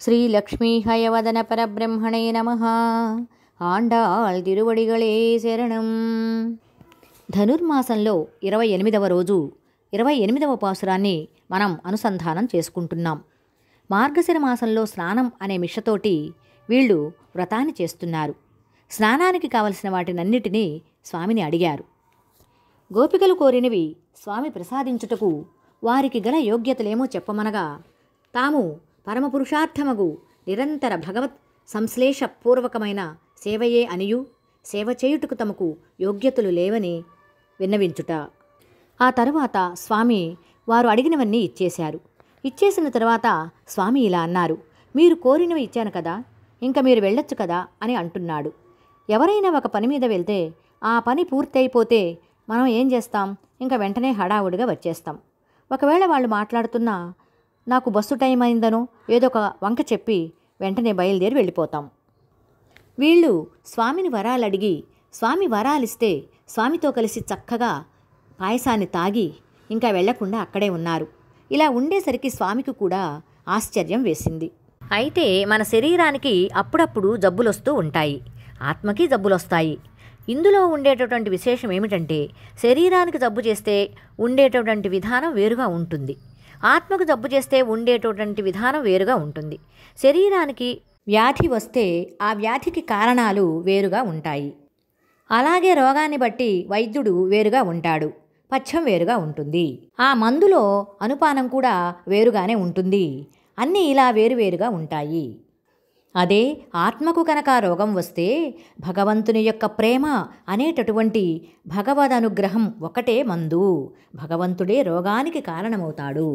శ్రీ లక్ష్మీ హయవదన పరబ్రహ్మణే నమః. ఆండాళ్ తిరువడిగళే శరణం. ధనుర్మాసంలో 28వ రోజు 28వ పాసురాన్ని మనం అనుసంధానం చేసుకుంటున్నాం. మార్గశిర మాసంలో స్నానం అనే మిషతోటి వీళ్ళు వ్రతాన్ని చేస్తున్నారు. స్నానానికి కావలసిన వాటినన్నిటినీ స్వామిని అడిగారు. గోపికలు కోరినవి స్వామి ప్రసాదించుటకు వారికి గల యోగ్యతలేమో చెప్పమనగా, తాము పరమపురుషార్థమగు నిరంతర భగవత్ సంశ్లేషపూర్వకమైన సేవయే అనియు, సేవ చేయుటకు తమకు యోగ్యతలు లేవని విన్నవించుట. ఆ తరువాత స్వామి వారు అడిగినవన్నీ ఇచ్చేశారు. ఇచ్చేసిన తర్వాత స్వామి ఇలా అన్నారు, మీరు కోరినవి ఇచ్చాను కదా, ఇంకా మీరు వెళ్ళొచ్చు కదా అని అంటున్నాడు. ఎవరైనా ఒక పని మీద వెళ్తే ఆ పని పూర్తయిపోతే మనం ఏం చేస్తాం? ఇంకా వెంటనే హడావుడిగా వచ్చేస్తాం. ఒకవేళ వాళ్ళు మాట్లాడుతున్నా నాకు బస్సు టైం అయిందనో ఏదో ఒక వంక చెప్పి వెంటనే బయలుదేరి వెళ్ళిపోతాం. వీళ్ళు స్వామిని వరాలు అడిగి స్వామి వరాలిస్తే స్వామితో కలిసి చక్కగా పాయసాన్ని తాగి ఇంకా వెళ్లకుండా అక్కడే ఉన్నారు. ఇలా ఉండేసరికి స్వామికి కూడా ఆశ్చర్యం వేసింది. అయితే మన శరీరానికి అప్పుడప్పుడు జబ్బులొస్తూ ఉంటాయి, ఆత్మకి జబ్బులొస్తాయి. ఇందులో ఉండేటటువంటి విశేషం ఏమిటంటే, శరీరానికి జబ్బు చేస్తే ఉండేటటువంటి విధానం వేరుగా ఉంటుంది, ఆత్మకు జబ్బు చేస్తే ఉండేటటువంటి విధానం వేరుగా ఉంటుంది. శరీరానికి వ్యాధి వస్తే ఆ వ్యాధికి కారణాలు వేరుగా ఉంటాయి. అలాగే రోగాన్ని బట్టి వైద్యుడు వేరుగా ఉంటాడు, పథ్యం వేరుగా ఉంటుంది, ఆ మందులో అనుపానం కూడా వేరుగానే ఉంటుంది. అన్నీ ఇలా వేరువేరుగా ఉంటాయి. అదే ఆత్మకు కనుక రోగం వస్తే భగవంతుని యొక్క ప్రేమ అనేటటువంటి భగవద్ అనుగ్రహం ఒకటే మందు. భగవంతుడే రోగానికి కారణమవుతాడు,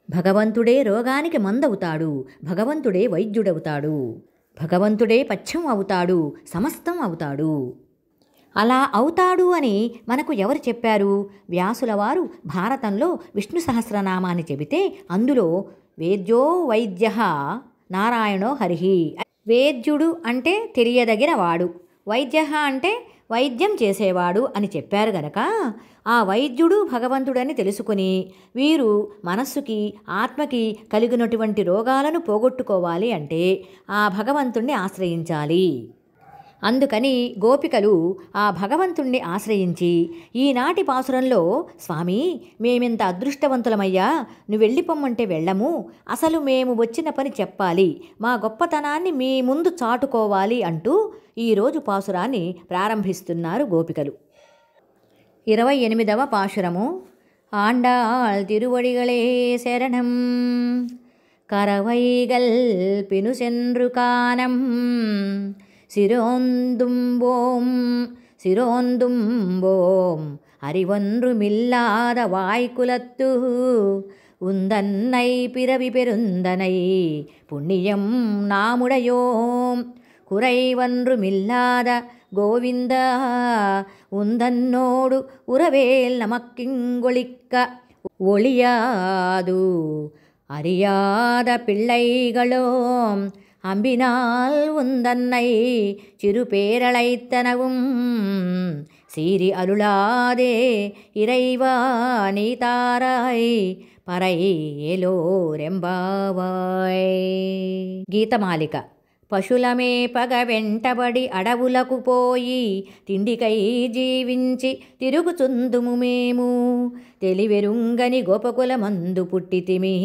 భగవంతుడే రోగానికి మందవుతాడు, భగవంతుడే వైద్యుడవుతాడు, భగవంతుడే పథ్యం అవుతాడు, సమస్తం అవుతాడు. అలా అవుతాడు అని మనకు ఎవరు చెప్పారు? వ్యాసుల వారు భారతంలో విష్ణు సహస్రనామాన్ని చెబితే అందులో వేద్యో వైద్యః నారాయణో హరిహి, వేద్యుడు అంటే తెలియదగిన వాడు, వైద్యః అంటే వైద్యం చేసేవాడు అని చెప్పారు గనక ఆ వైద్యుడు భగవంతుడని తెలుసుకుని వీరు మనస్సుకి ఆత్మకి కలిగినటువంటి రోగాలను పోగొట్టుకోవాలి అంటే ఆ భగవంతుణ్ణి ఆశ్రయించాలి. అందుకని గోపికలు ఆ భగవంతుణ్ణి ఆశ్రయించి ఈనాటి పాసురంలో, స్వామి మేమింత అదృష్టవంతులమయ్యా, నువ్వు వెళ్ళిపోమ్మంటే వెళ్ళము, అసలు మేము వచ్చిన పని చెప్పాలి, మా గొప్పతనాన్ని మీ ముందు చాటుకోవాలి అంటూ ఈరోజు పాసురాన్ని ప్రారంభిస్తున్నారు గోపికలు. 28వ పాశురము. ఆండాళ్ తిరువడిగళే శరణం. కరవైగల్ పిను సెన్రు కానం சிரோந்தும்போம் சிரோந்தும்போம் அறிவொன்று மில்லாத வாய்க்குலத்து உந்தன்னை பிறவி பெருந்தனை புண்ணியம் நாமுடையோம் குறைவன்றுமில்லாத கோவிந்தா உந்தன்னோடு உறவேல் நமக்கிங்கொழிக்க ஒளியாது அறியாத பிள்ளைகளோம் அம்பினால் உந்தன்னை சிறு பேரழைத்தனவும் சீரி அருளாதே இறைவா நீ தாராய் పరై ఏలోరెంబావాయ్. గీతమాలిక. పశులమే పగ వెంటబడి అడవులకు పోయి తిండికై జీవించి తిరుగుచుందుము మేము, తెలివెరుంగని గోపకులమందు పుట్టితిమి,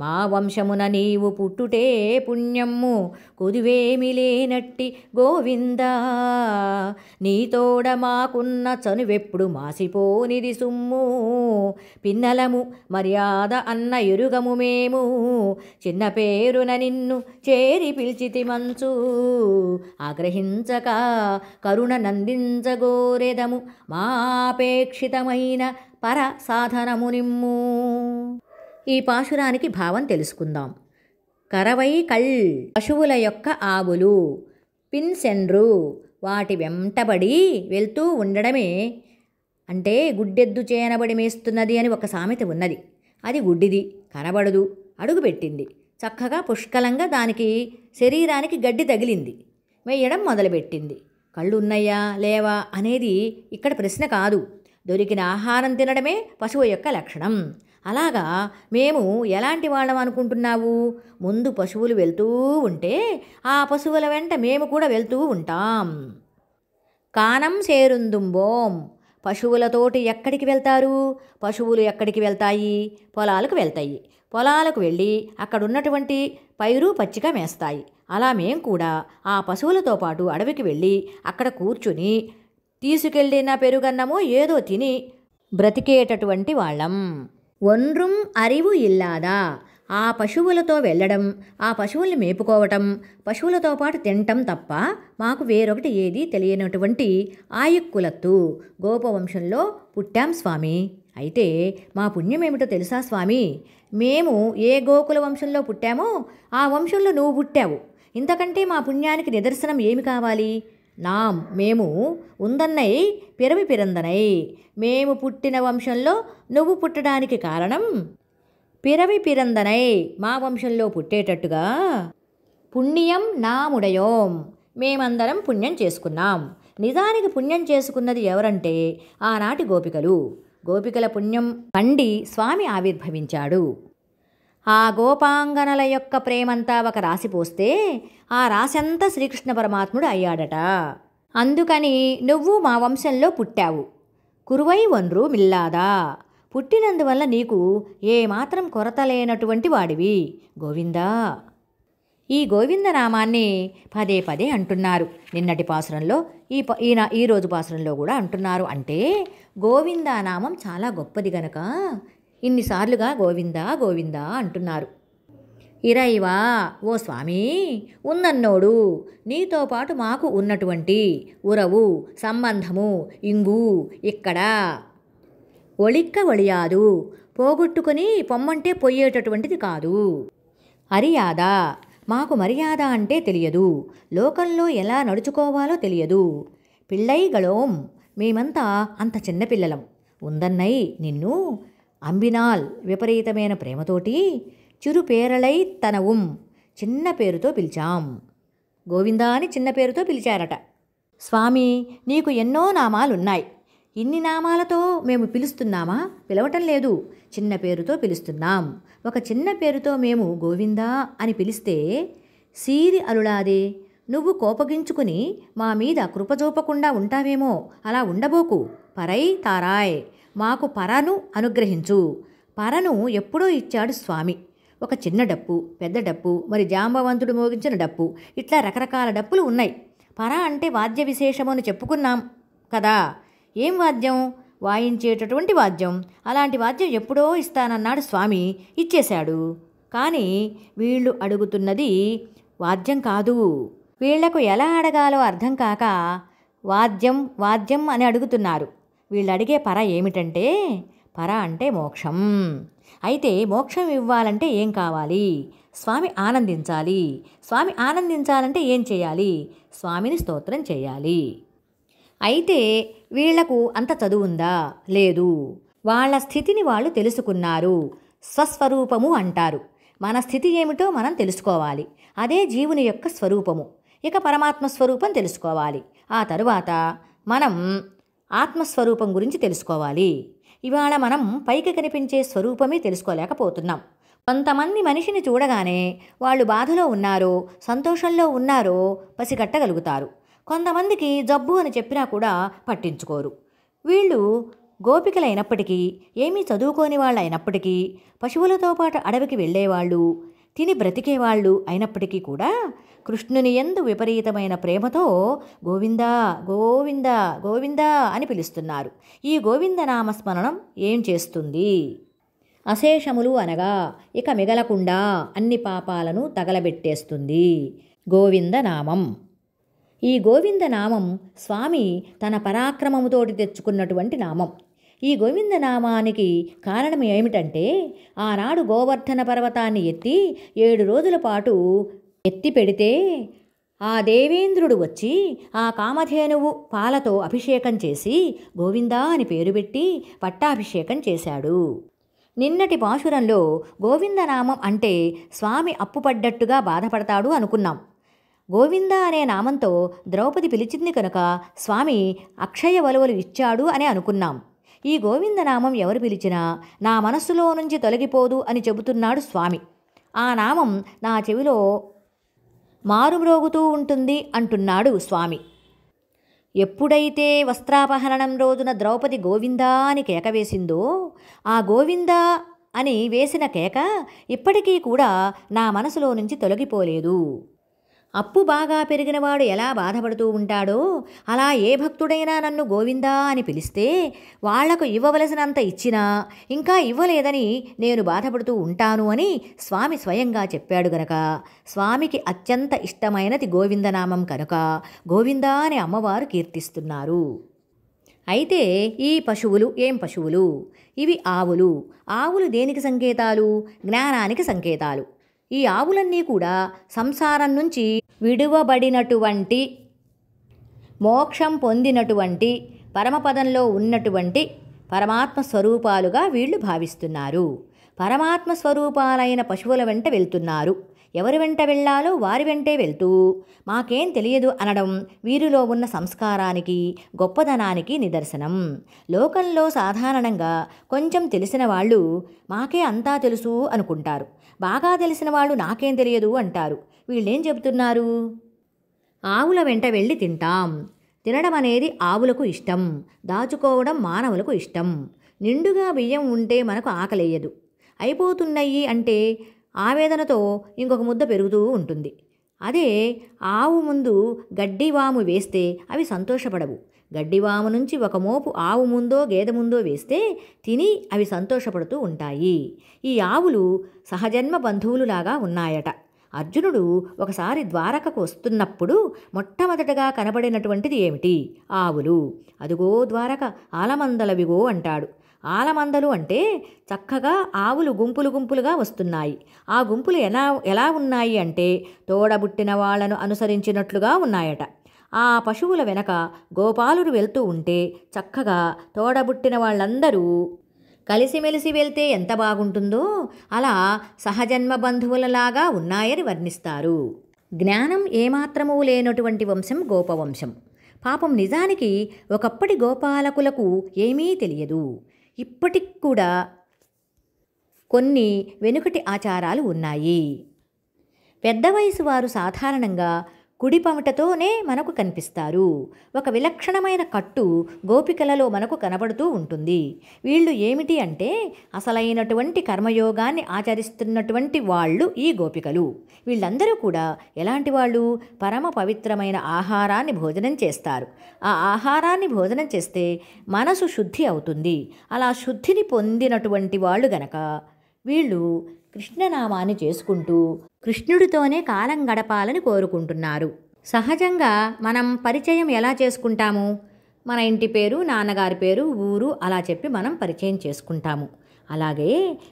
మా వంశమున నీవు పుట్టుటే పుణ్యము, కుదివేమి లేనట్టి గోవిందా, నీతోడ మాకున్న చనువెప్పుడు మాసిపోనిది సుమ్ము, పిన్నలము మర్యాద అన్న ఎరుగము మేము, చిన్న పేరున నిన్ను చేరి పిలిచితి మంచు, ఆగ్రహించక కరుణ నందించగోరెదము, మాపేక్షితమైన పర సాధనము నిమ్ము. ఈ పాశురానికి భావం తెలుసుకుందాం. కరవై కళ్ పశువుల యొక్క ఆవులు, పిన్సెన్రు వాటి వెంటబడి వెళ్తూ ఉండడమే. అంటే గుడ్డెద్దు చేయనబడి మేస్తున్నది అని ఒక సామెత ఉన్నది. అది గుడ్డిది, కనబడదు, అడుగుపెట్టింది, చక్కగా పుష్కలంగా దానికి శరీరానికి గడ్డి తగిలింది, వేయడం మొదలుపెట్టింది. కళ్ళు ఉన్నాయా లేవా అనేది ఇక్కడ ప్రశ్న కాదు. దొరికిన ఆహారం తినడమే పశువు యొక్క లక్షణం. అలాగా మేము ఎలాంటి వాళ్ళం అనుకుంటున్నావు? ముందు పశువులు వెళ్తూ ఉంటే ఆ పశువుల వెంట మేము కూడా వెళ్తూ ఉంటాం. కానం సేరుందుంబోం. పశువులతోటి ఎక్కడికి వెళ్తారు? పశువులు ఎక్కడికి వెళ్తాయి? పొలాలకు వెళ్తాయి. పొలాలకు వెళ్ళి అక్కడున్నటువంటి పైరు పచ్చిక మేస్తాయి. అలా మేం కూడా ఆ పశువులతో పాటు అడవికి వెళ్ళి అక్కడ కూర్చుని తీసుకెళ్ళిన పెరుగన్నమో ఏదో తిని బ్రతికేటటువంటి వాళ్ళం. ఒన్రుం అరివు ఇల్లాదా. ఆ పశువులతో వెళ్ళడం, ఆ పశువుల్ని మేపుకోవటం, పశువులతో పాటు తినటం తప్ప మాకు వేరొకటి ఏదీ తెలియనటువంటి ఆయుక్కులత్తు గోపవంశంలో పుట్టాం స్వామి. అయితే మా పుణ్యమేమిటో తెలుసా స్వామి? మేము ఏ గోకుల వంశంలో పుట్టామో ఆ వంశంలో నువ్వు పుట్టావు. ఇంతకంటే మా పుణ్యానికి నిదర్శనం ఏమి కావాలి? మేము ఉందన్నై పిరవి పిరందనై. మేము పుట్టిన వంశంలో నువ్వు పుట్టడానికి కారణం పిరవి పిరందనై మా వంశంలో పుట్టేటట్టుగా పుణ్యం నాముడయోం. మేమందరం పుణ్యం చేసుకున్నాం. నిజానికి పుణ్యం చేసుకున్నది ఎవరంటే ఆనాటి గోపికలు. గోపికల పుణ్యం పండి స్వామి ఆవిర్భవించాడు. ఆ గోపాంగనల యొక్క ప్రేమంతా ఒక రాశి పోస్తే ఆ రాశంతా శ్రీకృష్ణ పరమాత్ముడు అయ్యాడట. అందుకని నువ్వు మా వంశంలో పుట్టావు. కురువై ఒన్రు మిల్లాదా. పుట్టినందువల్ల నీకు ఏమాత్రం కొరత లేనటువంటి వాడివి గోవిందా. ఈ గోవిందనామాన్ని పదే పదే అంటున్నారు. నిన్నటి పాసురంలో ఈరోజు పాసురంలో కూడా అంటున్నారు. అంటే గోవిందానామం చాలా గొప్పది గనక ఇన్నిసార్లుగా గోవిందా గోవిందా అంటున్నారు. ఇరైవా ఓ స్వామి, ఉందన్నోడు నీతో పాటు మాకు ఉన్నటువంటి ఉరవు సంబంధము ఇంగు ఇక్కడ ఒళిక్క ఒళియాదు. పోగొట్టుకొని పొమ్మంటే పొయ్యేటటువంటిది కాదు. అరియాద. మాకు మర్యాద అంటే తెలియదు. లోకంలో ఎలా నడుచుకోవాలో తెలియదు. పిళ్ళైగళోం. మేమంతా అంత చిన్నపిల్లలం. ఉందన్నై నిన్ను అంబినాల్ విపరీతమైన ప్రేమతోటి చిరు పేరలై తనవుం చిన్న పేరుతో పిలిచాం. గోవిందా అని చిన్న పేరుతో పిలిచారట. స్వామి, నీకు ఎన్నో నామాలున్నాయి. ఇన్ని నామాలతో మేము పిలుస్తున్నామా? పిలవటం లేదు. చిన్న పేరుతో పిలుస్తున్నాం. ఒక చిన్న పేరుతో మేము గోవిందా అని పిలిస్తే సీరి అరుళాదే. నువ్వు కోపగించుకుని మా మీద కృపజూపకుండా ఉంటావేమో. అలా ఉండబోకు. పరై తారాయ్. మాకు పరను అనుగ్రహించు. పరను ఎప్పుడో ఇచ్చాడు స్వామి. ఒక చిన్న డప్పు, పెద్ద డప్పు, మరి జాంబవంతుడు మోగించిన డప్పు, ఇట్లా రకరకాల డప్పులు ఉన్నాయి. పర అంటే వాద్య విశేషము అని చెప్పుకున్నాం కదా. ఏం వాద్యం? వాయించేటటువంటి వాద్యం. అలాంటి వాద్యం ఎప్పుడో ఇస్తానన్నాడు స్వామి, ఇచ్చేశాడు. కానీ వీళ్ళు అడుగుతున్నది వాద్యం కాదు. వీళ్లకు ఎలా అడగాలో అర్థం కాక వాద్యం వాద్యం అని అడుగుతున్నారు. వీళ్ళు అడిగే పర ఏమిటంటే, పర అంటే మోక్షం. అయితే మోక్షం ఇవ్వాలంటే ఏం కావాలి? స్వామి ఆనందించాలి. స్వామి ఆనందించాలంటే ఏం చేయాలి? స్వామిని స్తోత్రం చేయాలి. అయితే వీళ్లకు అంత చదువుందా? లేదు. వాళ్ళ స్థితిని వాళ్ళు తెలుసుకున్నారు. స్వస్వరూపము అంటారు. మన స్థితి ఏమిటో మనం తెలుసుకోవాలి. అదే జీవుని యొక్క స్వరూపము. ఇక పరమాత్మ స్వరూపం తెలుసుకోవాలి. ఆ తరువాత మనం ఆత్మస్వరూపం గురించి తెలుసుకోవాలి. ఇవాళ మనం పైకి కనిపించే స్వరూపమే తెలుసుకోలేకపోతున్నాం. కొంతమంది మనిషిని చూడగానే వాళ్ళు బాధలో ఉన్నారో సంతోషంలో ఉన్నారో పసిగట్టగలుగుతారు. కొంతమందికి జబ్బు అని చెప్పినా కూడా పట్టించుకోరు. వీళ్ళు గోపికలైనప్పటికీ, ఏమీ చదువుకోని వాళ్ళు అయినప్పటికీ, పశువులతో పాటు అడవికి వెళ్ళేవాళ్ళు, తిని బ్రతికేవాళ్ళు అయినప్పటికీ కూడా కృష్ణుని యందు విపరీతమైన ప్రేమతో గోవిందా గోవిందా గోవిందా అని పిలుస్తున్నారు. ఈ గోవిందనామస్మరణం ఏం చేస్తుంది? అశేషములు అనగా ఇక మిగలకుండా అన్ని పాపాలను తగలబెట్టేస్తుంది గోవిందనామం. ఈ గోవిందనామం స్వామి తన పరాక్రమముతోటి తెచ్చుకున్నటువంటి నామం. ఈ గోవిందనామానికి కారణం ఏమిటంటే, ఆనాడు గోవర్ధన పర్వతాన్ని ఎత్తి 7 రోజుల పాటు ఎత్తి పెడితే ఆ దేవేంద్రుడు వచ్చి ఆ కామధేనువు పాలతో అభిషేకం చేసి గోవిందా అని పేరు పెట్టి పట్టాభిషేకం చేశాడు. నిన్నటి పాశురంలో గోవిందనామం అంటే స్వామి అప్పుపడ్డట్టుగా బాధపడతాడు అనుకున్నాం. గోవింద అనే నామంతో ద్రౌపది పిలిచింది కనుక స్వామి అక్షయ వలువలు ఇచ్చాడు అని అనుకున్నాం. ఈ గోవిందనామం ఎవరు పిలిచినా నా మనస్సులో నుంచి తొలగిపోదు అని చెబుతున్నాడు స్వామి. ఆ నామం నా చెవిలో మారుమ్రోగుతూ ఉంటుంది అంటున్నాడు స్వామి. ఎప్పుడైతే వస్త్రాపహరణం రోజున ద్రౌపది గోవిందా అని కేక వేసిందో, ఆ గోవిందా అని వేసిన కేక ఇప్పటికీ కూడా నా మనసులో నుంచి తొలగిపోలేదు. అప్పు బాగా పెరిగినవాడు ఎలా బాధపడుతూ ఉంటాడో, అలా ఏ భక్తుడైనా నన్ను గోవిందా అని పిలిస్తే వాళ్లకు ఇవ్వవలసినంత ఇచ్చినా ఇంకా ఇవ్వలేదని నేను బాధపడుతూ ఉంటాను అని స్వామి స్వయంగా చెప్పాడు గనక, స్వామికి అత్యంత ఇష్టమైనది గోవిందనామం కనుక గోవిందా అని అమ్మవారు కీర్తిస్తున్నారు. అయితే ఈ పశువులు ఏం పశువులు? ఇవి ఆవులు. ఆవులు దేనికి సంకేతాలు? జ్ఞానానికి సంకేతాలు. ఈ ఆవులన్నీ కూడా సంసారం నుంచి విడువబడినటువంటి, మోక్షం పొందినటువంటి, పరమపదంలో ఉన్నటువంటి పరమాత్మ స్వరూపాలుగా వీళ్ళు భావిస్తున్నారు. పరమాత్మ స్వరూపాలైన పశువుల వెంట వెళ్తున్నారు. ఎవరి వెంట వెళ్ళాలో వారి వెంటే వెళ్తూ మాకేం తెలియదు అనడం వీరిలో ఉన్న సంస్కారానికి, గొప్పదనానికి నిదర్శనం. లోకంలో సాధారణంగా కొంచెం తెలిసిన వాళ్ళు మాకే అంతా తెలుసు అనుకుంటారు. బాగా తెలిసిన వాళ్ళు నాకేం తెలియదు అంటారు. వీళ్ళేం చెబుతున్నారు? ఆవుల వెంట వెళ్ళి తింటాం. తినడం అనేది ఆవులకు ఇష్టం, దాచుకోవడం మానవులకు ఇష్టం. నిండుగా బియ్యం ఉంటే మనకు ఆకలేయదు. అయిపోతున్నాయి అంటే ఆవేదనతో ఇంకొక ముద్ద పెరుగుతూ ఉంటుంది. అదే ఆవు ముందు గడ్డివాము వేస్తే అవి సంతోషపడవు. గడ్డివాము నుంచి ఒక మోపు ఆవు ముందో గేదె ముందో వేస్తే తిని అవి సంతోషపడుతూ ఉంటాయి. ఈ ఆవులు సహజన్మ బంధువులులాగా ఉన్నాయట. అర్జునుడు ఒకసారి ద్వారకకు వస్తున్నప్పుడు మొట్టమొదటగా కనబడినటువంటిది ఏమిటి? ఆవులు. అదుగో ద్వారక ఆలమందలవిగో అంటాడు. ఆలమందలు అంటే చక్కగా ఆవులు గుంపులు గుంపులుగా వస్తున్నాయి. ఆ గుంపులు ఎలా ఉన్నాయి అంటే తోడబుట్టిన వాళ్లను అనుసరించినట్లుగా ఉన్నాయట. ఆ పశువుల వెనక గోపాలురు వెళ్తూ ఉంటే చక్కగా తోడబుట్టిన వాళ్ళందరూ కలిసిమెలిసి వెళ్తే ఎంత బాగుంటుందో అలా సహజన్మ బంధువులలాగా ఉన్నాయని వర్ణిస్తారు. జ్ఞానం ఏమాత్రమూ లేనటువంటి వంశం గోపవంశం. పాపం నిజానికి ఒకప్పటి గోపాలకులకు ఏమీ తెలియదు. ఇప్పటికి కూడా కొన్ని వెనుకటి ఆచారాలు ఉన్నాయి. పెద్ద వయసు వారు సాధారణంగా కుడిపమిటతోనే మనకు కనిపిస్తారు. ఒక విలక్షణమైన కట్టు గోపికలలో మనకు కనబడుతూ ఉంటుంది. వీళ్ళు ఏమిటి అంటే అసలైనటువంటి కర్మయోగాన్ని ఆచరిస్తున్నటువంటి వాళ్ళు ఈ గోపికలు. వీళ్ళందరూ కూడా ఎలాంటి వాళ్ళు? పరమ పవిత్రమైన ఆహారాన్ని భోజనం చేస్తారు. ఆ ఆహారాన్ని భోజనం చేస్తే మనసు శుద్ధి అవుతుంది. అలా శుద్ధిని పొందినటువంటి వాళ్ళు గనక వీళ్ళు కృష్ణనామాన్ని చేసుకుంటూ కృష్ణుడితోనే కాలం గడపాలని కోరుకుంటున్నారు. సహజంగా మనం పరిచయం ఎలా చేసుకుంటాము? మన ఇంటి పేరు, నాన్నగారి పేరు, ఊరు అలా చెప్పి మనం పరిచయం చేసుకుంటాము. అలాగే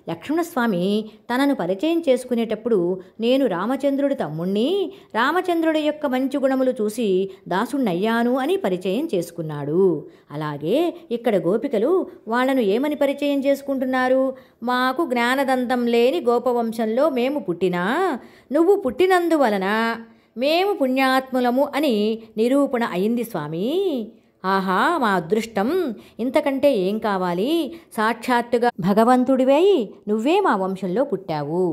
లక్ష్మణస్వామి తనను పరిచయం చేసుకునేటప్పుడు నేను రామచంద్రుడి తమ్ముణ్ణి, రామచంద్రుడి యొక్క మంచి గుణములు చూసి దాసుణ్ణయ్యాను అని పరిచయం చేసుకున్నాడు. అలాగే ఇక్కడ గోపికలు వాళ్లను ఏమని పరిచయం చేసుకుంటున్నారు? మాకు జ్ఞానదంతం లేని గోపవంశంలో మేము పుట్టినా నువ్వు పుట్టినందువలన మేము పుణ్యాత్ములము అని నిరూపణ అయింది స్వామి. ఆహా, మా అదృష్టం, ఇంతకంటే ఏం కావాలి? సాక్షాత్తుగా భగవంతుడివై నువ్వే మా వంశంలో పుట్టావు.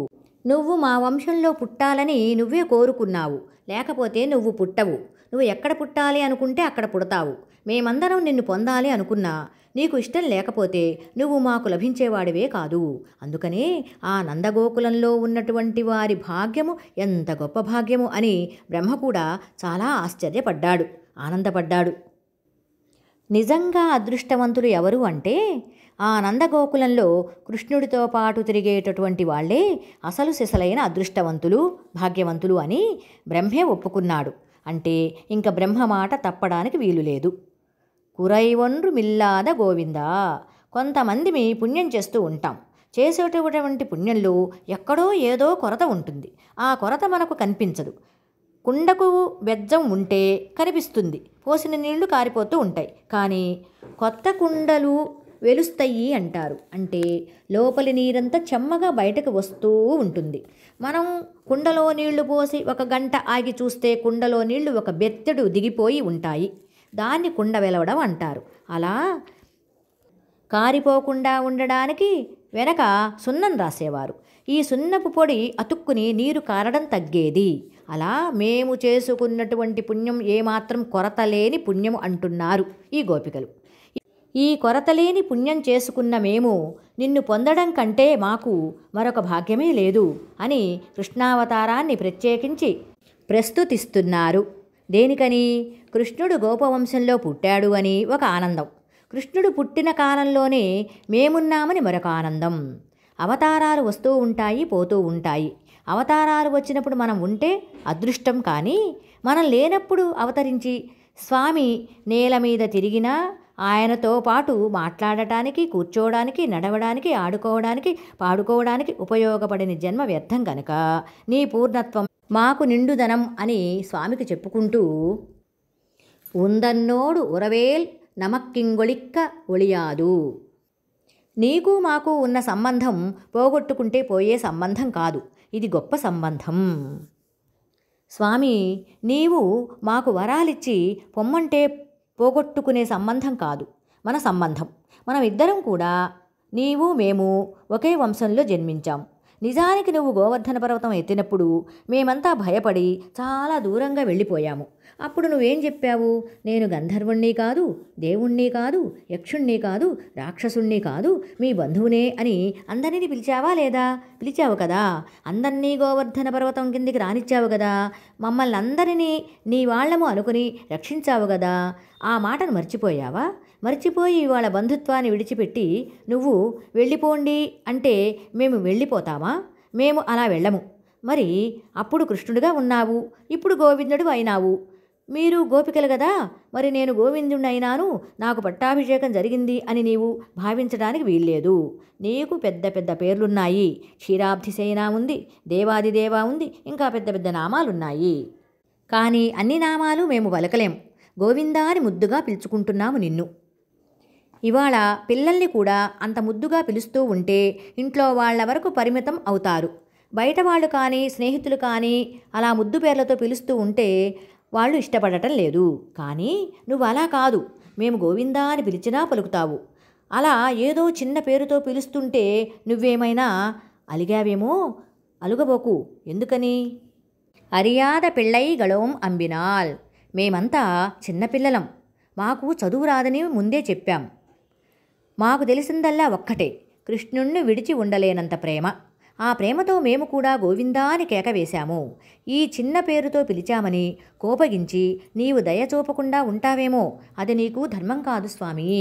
నువ్వు మా వంశంలో పుట్టాలని నువ్వే కోరుకున్నావు. లేకపోతే నువ్వు పుట్టవు. నువ్వు ఎక్కడ పుట్టాలి అనుకుంటే అక్కడ పుడతావు. మేమందరం నిన్ను పొందాలి అనుకున్నా నీకు ఇష్టం లేకపోతే నువ్వు మాకు లభించేవాడివే కాదు. అందుకనే ఆ నందగోకులంలో ఉన్నటువంటి వారి భాగ్యము ఎంత గొప్ప భాగ్యము అని బ్రహ్మ కూడా చాలా ఆశ్చర్యపడ్డాడు, ఆనందపడ్డాడు. నిజంగా అదృష్టవంతులు ఎవరు అంటే ఆ నందగోకులంలో కృష్ణుడితో పాటు తిరిగేటటువంటి వాళ్లే అసలు సిసలైన అదృష్టవంతులు, భాగ్యవంతులు అని బ్రహ్మే ఒప్పుకున్నాడు. అంటే ఇంక బ్రహ్మ మాట తప్పడానికి వీలు లేదు. కురైవొన్రు మిల్లాద గోవిందా. కొంతమంది పుణ్యం చేస్తూ ఉంటాం. చేసేటటువంటి పుణ్యంలో ఎక్కడో ఏదో కొరత ఉంటుంది. ఆ కొరత మనకు కనిపించదు. కుండకు బెజ్జం ఉంటే కనిపిస్తుంది, పోసిన నీళ్లు కారిపోతూ ఉంటాయి. కానీ కొత్త కుండలు వెలుస్తాయి అంటారు. అంటే లోపలి నీరంతా చెమ్మగా బయటకు వస్తూ ఉంటుంది. మనం కుండలో నీళ్లు పోసి 1 గంట ఆగి చూస్తే కుండలో నీళ్లు ఒక బెత్తెడు దిగిపోయి ఉంటాయి. దాన్ని కుండ వెలవడం అంటారు. అలా కారిపోకుండా ఉండడానికి వెనక సున్నం రాసేవారు. ఈ సున్నపు పొడి అతుక్కుని నీరు కారడం తగ్గేది. అలా మేము చేసుకున్నటువంటి పుణ్యం ఏమాత్రం కొరతలేని పుణ్యం అంటున్నారు ఈ గోపికలు. ఈ కొరతలేని పుణ్యం చేసుకున్న మేము నిన్ను పొందడం కంటే మాకు మరొక భాగ్యమే లేదు అని కృష్ణావతారాన్ని ప్రత్యేకించి ప్రస్తుతిస్తున్నారు. దేనికని? కృష్ణుడు గోపవంశంలో పుట్టాడు అని ఒక ఆనందం, కృష్ణుడు పుట్టిన కాలంలోనే మేమున్నామని మరొక ఆనందం. అవతారాలు వస్తూ ఉంటాయి, పోతూ ఉంటాయి. అవతారాలు వచ్చినప్పుడు మనం ఉంటే అదృష్టం, కానీ మనం లేనప్పుడు అవతరించి స్వామి నేల మీద తిరిగినా ఆయనతో పాటు మాట్లాడటానికి, కూర్చోవడానికి, నడవడానికి, ఆడుకోవడానికి, పాడుకోవడానికి ఉపయోగపడిన జన్మ వ్యర్థం కనుక నీ పూర్ణత్వం మాకు నిండుదనం అని స్వామికి చెప్పుకుంటూ ఉందన్నోడు ఉరవేల్ నమక్కింగొళిక్క ఒళియాదు. నీకు మాకు ఉన్న సంబంధం పోగొట్టుకుంటే పోయే సంబంధం కాదు, ఇది గొప్ప సంబంధం. స్వామి, నీవు మాకు వరాలిచ్చి పొమ్మంటే పోగొట్టుకునే సంబంధం కాదు మన సంబంధం. మనం ఇద్దరం కూడా, నీవు మేము ఒకే వంశంలో జన్మించాం. నిజానికి నువ్వు గోవర్ధన పర్వతం ఎత్తినప్పుడు మేమంతా భయపడి చాలా దూరంగా వెళ్ళిపోయాము. అప్పుడు నువ్వేం చెప్పావు? నేను గంధర్వుణ్ణి కాదు, దేవుణ్ణి కాదు, యక్షుణ్ణి కాదు, రాక్షసుణ్ణి కాదు, మీ బంధువునే అని అందరినీ పిలిచావా లేదా? పిలిచావు కదా. అందరినీ గోవర్ధన పర్వతం కిందికి రానిచ్చావు కదా. మమ్మల్ని అందరినీ నీ వాళ్ళము అనుకుని రక్షించావు కదా. ఆ మాటను మర్చిపోయావా? మర్చిపోయి వాళ్ళ బంధుత్వాన్ని విడిచిపెట్టి నువ్వు వెళ్ళిపోండి అంటే మేము వెళ్ళిపోతామా? మేము అలా వెళ్ళము. మరి అప్పుడు కృష్ణుడిగా ఉన్నావు, ఇప్పుడు గోవిందుడు అయినావు. మీరు గోపికలు కదా, మరి నేను గోవిందుడిని అయినాను, నాకు పట్టాభిషేకం జరిగింది అని నీవు భావించడానికి వీల్లేదు. నీకు పెద్ద పెద్ద పేర్లున్నాయి. క్షీరాబ్ధిసేన ఉంది, దేవాదిదేవ ఉంది, ఇంకా పెద్ద పెద్ద నామాలున్నాయి. కానీ అన్ని నామాలు మేము పలకలేం. గోవిందా అని ముద్దుగా పిలుచుకుంటున్నాము నిన్ను. ఇవాళ పిల్లల్ని కూడా అంత ముద్దుగా పిలుస్తూ ఉంటే ఇంట్లో వాళ్ళ వరకు పరిమితం అవుతారు. బయట వాళ్ళు కానీ స్నేహితులు కానీ అలా ముద్దు పేర్లతో పిలుస్తూ ఉంటే వాళ్ళు ఇష్టపడటం లేదు. కానీ నువ్వు అలా కాదు, మేము గోవిందా అని పిలిచినా పలుకుతావు. అలా ఏదో చిన్న పేరుతో పిలుస్తుంటే నువ్వేమైనా అలిగావేమో. అలుగబోకు. ఎందుకని? అరియాద పిళ్ళై గళోం అంబినాల్. మేమంతా చిన్నపిల్లలం, మాకు చదువు రాదని ముందే చెప్పాం. మాకు తెలిసిందల్లా ఒక్కటే, కృష్ణుణ్ణి విడిచి ఉండలేనంత ప్రేమ. ఆ ప్రేమతో మేము కూడా గోవిందా అని కేక వేశాము. ఈ చిన్న పేరుతో పిలిచామని కోపగించి నీవు దయ చూపకుండా ఉంటావేమో. అది నీకు ధర్మం కాదు స్వామి.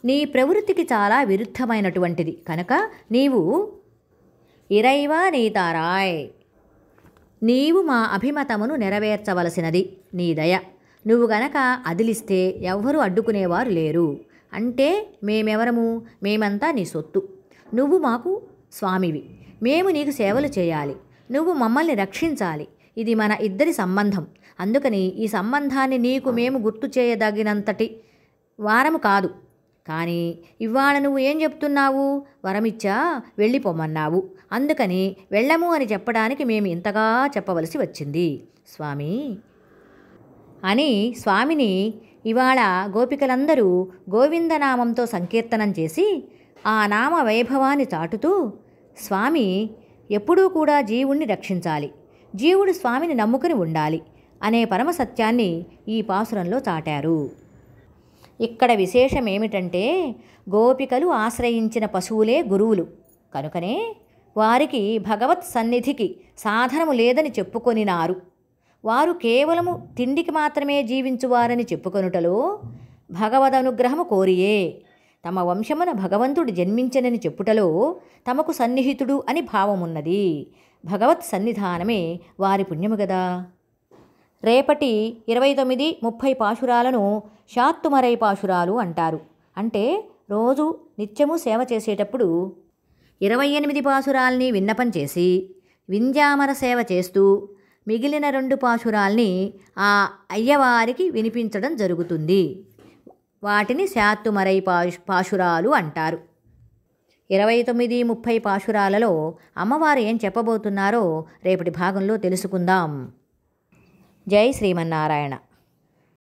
నీ ప్రవృత్తికి చాలా విరుద్ధమైనటువంటిది కనుక నీవు ఇరైవా నీతారాయ్. నీవు మా అభిమతమును నెరవేర్చవలసినది నీ దయ. నువ్వు గనక అదిలిస్తే ఎవ్వరూ అడ్డుకునేవారు లేరు. అంటే మేమెవరము? మేమంతా నీ సొత్తు. నువ్వు మాకు స్వామివి, మేము నీకు సేవలు చేయాలి, నువ్వు మమ్మల్ని రక్షించాలి. ఇది మన ఇద్దరి సంబంధం. అందుకని ఈ సంబంధాన్ని నీకు మేము గుర్తు చేయదగినంతటి వారము కాదు. కానీ ఇవాళ నువ్వు ఏం చెప్తున్నావు? వరమిచ్చా వెళ్ళిపోమన్నావు. అందుకని వెళ్ళము అని చెప్పడానికి మేము ఇంతగా చెప్పవలసి వచ్చింది స్వామి అని స్వామిని ఇవాళ గోపికలందరూ గోవిందనామంతో సంకీర్తనం చేసి ఆ నామ వైభవాన్ని చాటుతూ స్వామి ఎప్పుడూ కూడా జీవుణ్ణి రక్షించాలి, జీవుడు స్వామిని నమ్ముకుని ఉండాలి అనే పరమసత్యాన్ని ఈ పాసురంలో చాటారు. ఇక్కడ విశేషమేమిటంటే గోపికలు ఆశ్రయించిన పశువులే గురువులు కనుకనే వారికి భగవత్ సన్నిధికి సాధనము లేదని చెప్పుకొనినారు. వారు కేవలము తిండికి మాత్రమే జీవించువారని చెప్పుకొనుటలో భగవదనుగ్రహము కోరియే. తమ వంశమున భగవంతుడు జన్మించనని చెప్పుటలో తమకు సన్నిహితుడు అని భావమున్నది. భగవత్ సన్నిధానమే వారి పుణ్యము గదా. రేపటి 29, 30 పాశురాలను శాత్తుమరై పాశురాలు అంటారు. అంటే రోజు నిత్యము సేవ చేసేటప్పుడు 28 పాశురాల్ని విన్నపం చేసి వింధ్యామర సేవ చేస్తూ మిగిలిన 2 పాశురాల్ని ఆ అయ్యవారికి వినిపించడం జరుగుతుంది. వాటిని శాత్తుమరై పాశురాలు అంటారు. 29, 30 పాశురాలలో అమ్మవారు ఏం చెప్పబోతున్నారో రేపటి భాగంలో తెలుసుకుందాం. జై శ్రీమన్నారాయణ.